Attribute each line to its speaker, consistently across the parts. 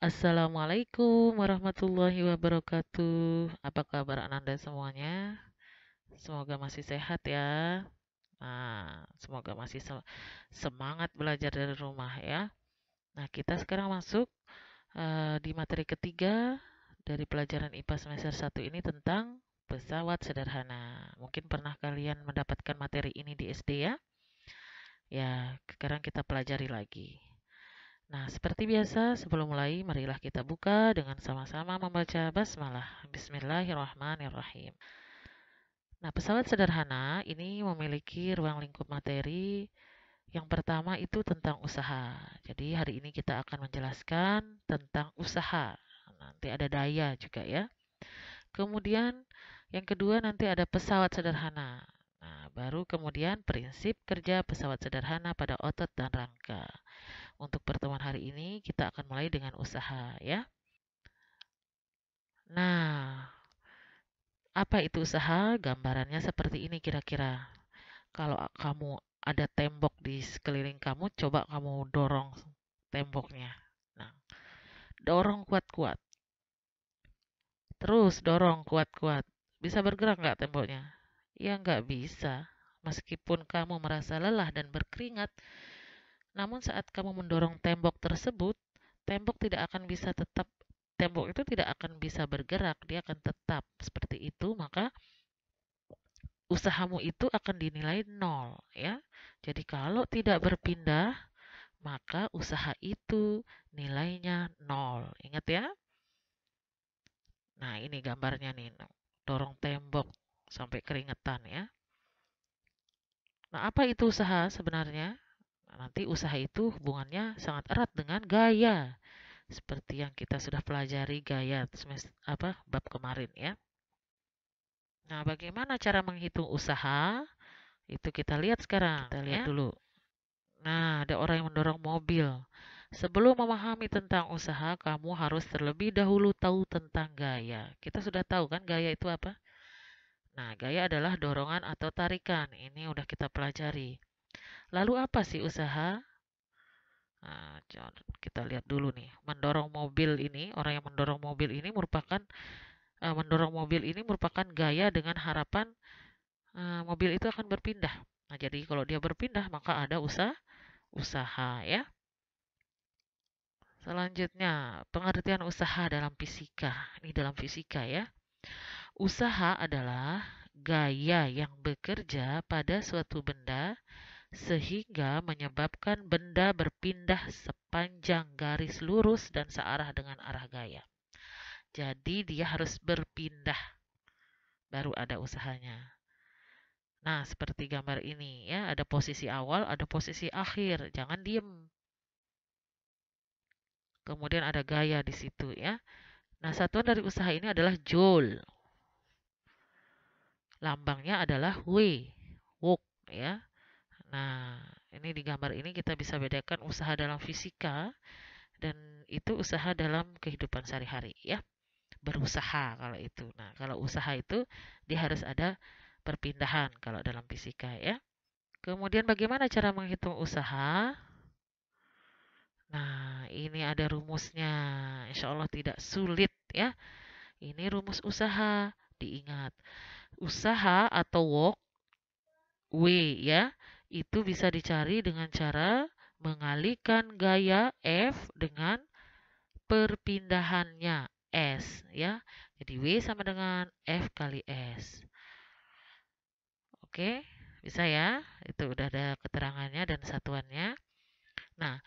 Speaker 1: Assalamualaikum warahmatullahi wabarakatuh. Apa kabar Ananda semuanya? Semoga masih sehat ya. Nah, semoga masih semangat belajar dari rumah ya. Nah, kita sekarang masuk di materi ketiga dari pelajaran IPA semester 1 ini tentang pesawat sederhana. Mungkin pernah kalian mendapatkan materi ini di SD ya? Ya, sekarang kita pelajari lagi. Nah, seperti biasa, sebelum mulai, marilah kita buka dengan sama-sama membaca basmalah. Bismillahirrahmanirrahim. Nah, pesawat sederhana ini memiliki ruang lingkup materi. Yang pertama itu tentang usaha. Jadi, hari ini kita akan menjelaskan tentang usaha. Nanti ada daya juga ya. Kemudian, yang kedua nanti ada pesawat sederhana. Nah, baru kemudian prinsip kerja pesawat sederhana pada otot dan rangka. Untuk pertemuan hari ini kita akan mulai dengan usaha ya. Nah, apa itu usaha? Gambarannya seperti ini kira-kira. Kalau kamu ada tembok di sekeliling kamu, coba kamu dorong temboknya. Nah, dorong kuat-kuat. Terus dorong kuat-kuat. Bisa bergerak nggak temboknya? Ya nggak bisa. Meskipun kamu merasa lelah dan berkeringat, namun saat kamu mendorong tembok tersebut, tembok tidak akan bisa tetap tembok itu tidak akan bisa bergerak, dia akan tetap seperti itu, maka usahamu itu akan dinilai nol ya. Jadi kalau tidak berpindah, maka usaha itu nilainya nol. Ingat ya? Nah, ini gambarnya nih. Dorong tembok sampai keringetan ya. Nah, apa itu usaha sebenarnya? Nah, nanti usaha itu hubungannya sangat erat dengan gaya. Seperti yang kita sudah pelajari gaya semester bab kemarin ya. Nah, bagaimana cara menghitung usaha? Itu kita lihat sekarang. Kita lihat dulu. Nah, ada orang yang mendorong mobil. Sebelum memahami tentang usaha, kamu harus terlebih dahulu tahu tentang gaya. Kita sudah tahu kan gaya itu apa? Nah, gaya adalah dorongan atau tarikan. Ini udah kita pelajari. Lalu apa sih usaha? Nah, kita lihat dulu nih. Mendorong mobil ini, orang yang mendorong mobil ini merupakan gaya dengan harapan mobil itu akan berpindah. Nah, jadi kalau dia berpindah, maka ada usaha ya. Selanjutnya, pengertian usaha dalam fisika. Ini dalam fisika ya. Usaha adalah gaya yang bekerja pada suatu benda sehingga menyebabkan benda berpindah sepanjang garis lurus dan searah dengan arah gaya. Jadi dia harus berpindah, baru ada usahanya. Nah, seperti gambar ini ya, ada posisi awal, ada posisi akhir. Jangan diem. Kemudian ada gaya di situ ya. Nah, satuan dari usaha ini adalah joule. Lambangnya adalah W, wok ya. Nah, ini di gambar ini kita bisa bedakan usaha dalam fisika dan itu usaha dalam kehidupan sehari-hari ya. Berusaha kalau itu. Nah, kalau usaha itu dia harus ada perpindahan kalau dalam fisika ya. Kemudian bagaimana cara menghitung usaha? Nah, ini ada rumusnya. Insya Allah tidak sulit ya. Ini rumus usaha. Diingat. Usaha atau work W ya, itu bisa dicari dengan cara mengalihkan gaya F dengan perpindahannya S ya. Jadi W sama dengan F kali S. Oke, bisa ya? Itu udah ada keterangannya dan satuannya. Nah,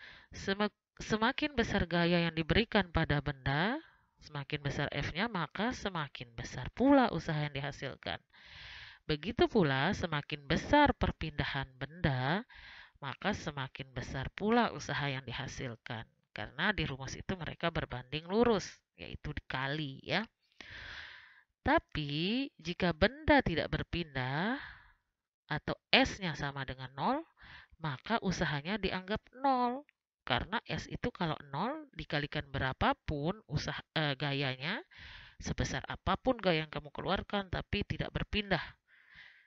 Speaker 1: semakin besar gaya yang diberikan pada benda, semakin besar F-nya, maka semakin besar pula usaha yang dihasilkan. Begitu pula semakin besar perpindahan benda, maka semakin besar pula usaha yang dihasilkan. Karena di rumus itu mereka berbanding lurus, yaitu dikali ya. Tapi jika benda tidak berpindah atau S-nya sama dengan 0, maka usahanya dianggap 0. Karena S itu kalau 0 dikalikan berapapun gayanya, sebesar apapun gaya yang kamu keluarkan tapi tidak berpindah,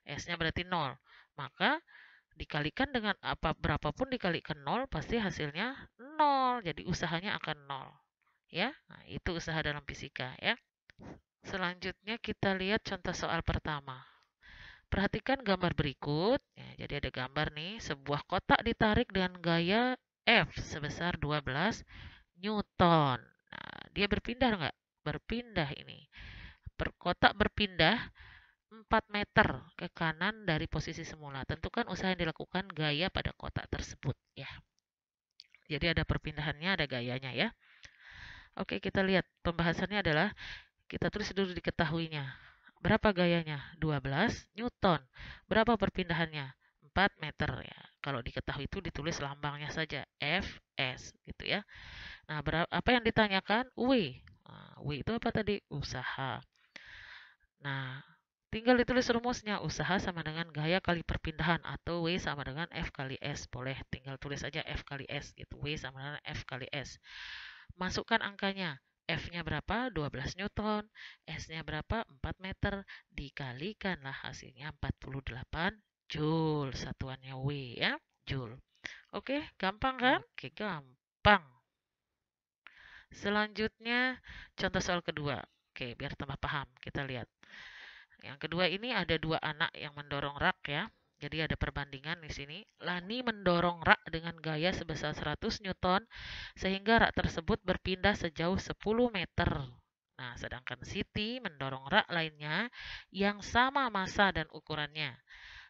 Speaker 1: S-nya berarti 0. Maka dikalikan dengan berapapun dikalikan 0 pasti hasilnya 0. Jadi usahanya akan 0. ya. Nah, itu usaha dalam fisika ya. Selanjutnya kita lihat contoh soal pertama. Perhatikan gambar berikut. Ya, jadi ada gambar nih, sebuah kotak ditarik dengan gaya F sebesar 12 Newton. Nah, dia berpindah nggak? Berpindah ini. Kotak berpindah 4 meter ke kanan dari posisi semula. Tentukan usaha yang dilakukan gaya pada kotak tersebut. Ya, jadi ada perpindahannya, ada gayanya ya. Oke, kita lihat pembahasannya adalah kita tulis dulu diketahuinya. Berapa gayanya? 12 Newton. Berapa perpindahannya? 4 meter ya. Kalau diketahui itu ditulis lambangnya saja Fs gitu ya. Nah, apa yang ditanyakan? W. Nah, W itu apa tadi? Usaha. Nah, tinggal ditulis rumusnya. Usaha sama dengan gaya kali perpindahan atau W sama dengan F kali S. Boleh tinggal tulis aja F kali S gitu. W sama dengan F kali S. Masukkan angkanya. F-nya berapa? 12 Newton. S-nya berapa? 4 meter. Dikalikanlah hasilnya 48 Joule. Satuannya W ya. Joule. Oke, gampang kan? Oke, gampang. Selanjutnya, contoh soal kedua. Oke, biar tambah paham. Kita lihat. Yang kedua ini ada dua anak yang mendorong rak ya. Jadi ada perbandingan di sini. Lani mendorong rak dengan gaya sebesar 100 Newton sehingga rak tersebut berpindah sejauh 10 meter. Nah, sedangkan Siti mendorong rak lainnya yang sama massa dan ukurannya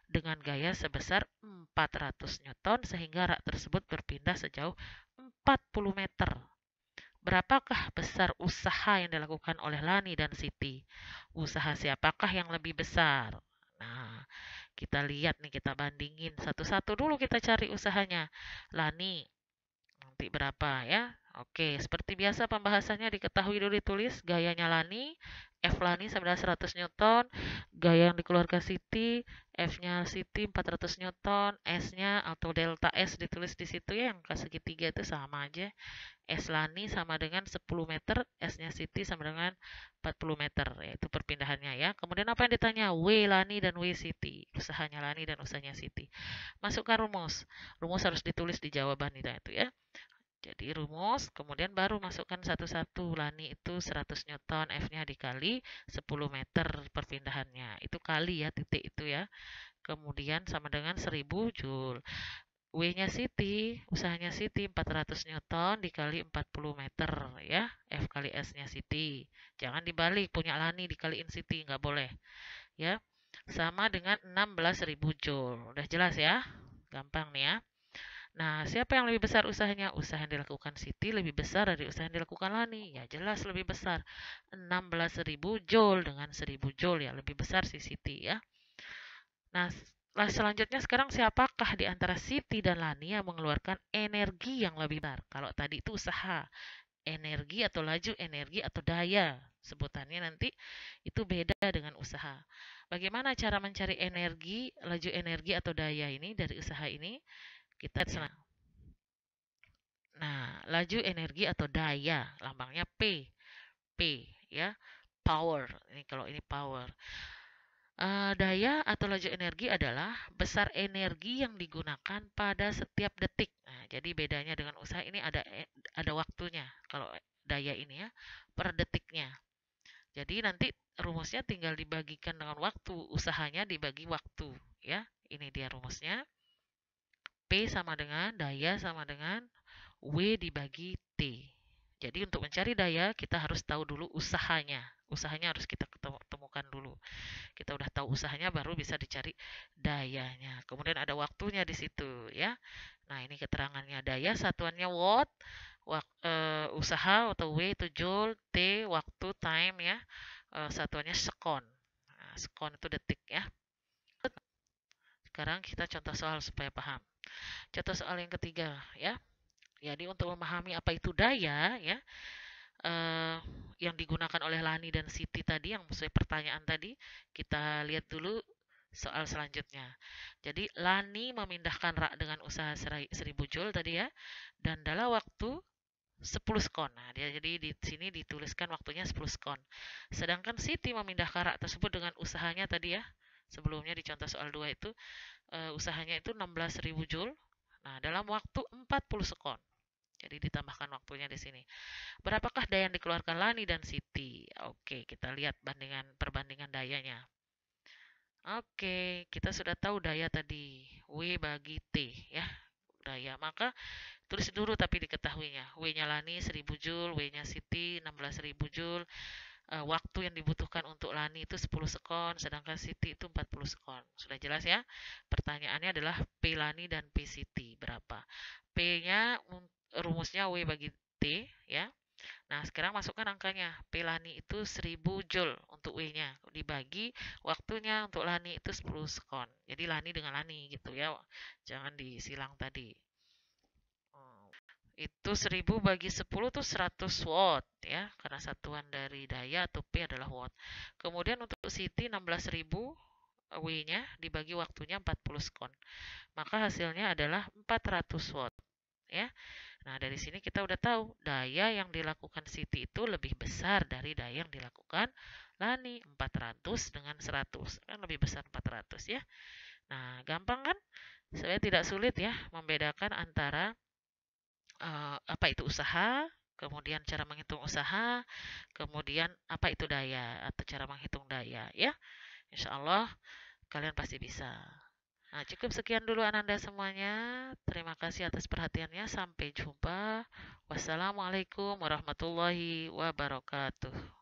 Speaker 1: dengan gaya sebesar 400 Newton sehingga rak tersebut berpindah sejauh 40 meter. Berapakah besar usaha yang dilakukan oleh Lani dan Siti? Usaha siapakah yang lebih besar? Nah, kita lihat nih, kita bandingin satu-satu dulu kita cari usahanya. Lani, nanti berapa ya? Oke, seperti biasa pembahasannya diketahui dulu ditulis gayanya Lani, F Lani sama dengan 100 Newton, gaya yang dikeluarkan Siti, F-nya Siti 400 Newton, S-nya atau delta S ditulis di situ ya, yang ke segitiga itu sama aja. S Lani sama dengan 10 meter, S-nya Siti sama dengan 40 meter, yaitu perpindahannya ya. Kemudian apa yang ditanya? W Lani dan W Siti, usahanya Lani dan usahanya Siti. Masukkan rumus. Rumus harus ditulis di jawaban itu ya. Jadi rumus, kemudian baru masukkan satu-satu. Lani itu 100 Newton, F-nya dikali 10 meter perpindahannya. Itu kali ya, titik itu ya. Kemudian sama dengan 1000 Joule. W-nya Siti, usahanya Siti 400 Newton dikali 40 meter ya. F kali S-nya Siti. Jangan dibalik, punya Lani dikaliin Siti, nggak boleh. Ya, sama dengan 16.000 Joule. Udah jelas ya? Gampang nih ya. Nah, siapa yang lebih besar usahanya? Usaha yang dilakukan Siti lebih besar dari usaha yang dilakukan Lani. Ya, jelas lebih besar. 16.000 Joule dengan 1000 Joule ya. Lebih besar si Siti ya. Nah, selanjutnya sekarang siapakah di antara Siti dan Lani yang mengeluarkan energi yang lebih besar? Kalau tadi itu usaha, energi atau laju energi atau daya. Sebutannya nanti itu beda dengan usaha. Bagaimana cara mencari energi, laju energi atau daya ini dari usaha ini? Kita lihat. Nah, laju energi atau daya, lambangnya P. P ya, power. Ini kalau ini power. Daya atau laju energi adalah besar energi yang digunakan pada setiap detik. Nah, jadi bedanya dengan usaha ini ada waktunya. Kalau daya ini ya, per detiknya. Jadi nanti rumusnya tinggal dibagikan dengan waktu, usahanya dibagi waktu, ya. Ini dia rumusnya. P sama dengan daya sama dengan W dibagi T. Jadi untuk mencari daya kita harus tahu dulu usahanya. Usahanya harus kita temukan dulu. Kita udah tahu usahanya baru bisa dicari dayanya. Kemudian ada waktunya di situ ya. Nah, ini keterangannya. Daya satuannya watt, usaha atau W itu joule, T waktu time ya. Satuannya sekon. Nah, sekon itu detik ya. Sekarang kita contoh soal supaya paham. Contoh soal yang ketiga ya. Jadi untuk memahami apa itu daya ya, eh, yang digunakan oleh Lani dan Siti tadi yang sesuai pertanyaan tadi, kita lihat dulu soal selanjutnya. Jadi Lani memindahkan rak dengan usaha 1000 Joule tadi ya, dan dalam waktu 10 sekon. Nah, jadi di sini dituliskan waktunya 10 sekon. Sedangkan Siti memindahkan rak tersebut dengan usahanya tadi ya. Sebelumnya di contoh soal 2 itu usahanya itu 16.000 Joule. Nah, dalam waktu 40 sekon. Jadi ditambahkan waktunya di sini. Berapakah daya yang dikeluarkan Lani dan Siti? Oke, kita lihat perbandingan dayanya. Oke, kita sudah tahu daya tadi. W bagi T ya, daya. Maka tulis dulu tapi diketahuinya. W-nya Lani 1000 Joule, W-nya Siti 16.000 Joule. Waktu yang dibutuhkan untuk Lani itu 10 sekon, sedangkan Siti itu 40 sekon. Sudah jelas ya? Pertanyaannya adalah P Lani dan P Siti berapa? P-nya rumusnya W bagi T ya. Nah, sekarang masukkan angkanya. P Lani itu 1000 Joule untuk W-nya. Dibagi waktunya untuk Lani itu 10 sekon. Jadi Lani dengan Lani gitu ya. Jangan disilang tadi. Itu 1000 bagi 10 tuh 100 watt ya. Karena satuan dari daya atau P adalah watt. Kemudian untuk Siti 16.000 W-nya dibagi waktunya 40 sekon. Maka hasilnya adalah 400 watt ya. Nah, dari sini kita udah tahu daya yang dilakukan Siti itu lebih besar dari daya yang dilakukan Lani. 400 dengan 100. Kan lebih besar 400 ya. Nah, gampang kan? Sebenarnya tidak sulit ya membedakan antara apa itu usaha, kemudian cara menghitung usaha, kemudian apa itu daya atau cara menghitung daya ya. Insya Allah kalian pasti bisa. Nah, cukup sekian dulu Ananda semuanya. Terima kasih atas perhatiannya. Sampai jumpa. Wassalamualaikum warahmatullahi wabarakatuh.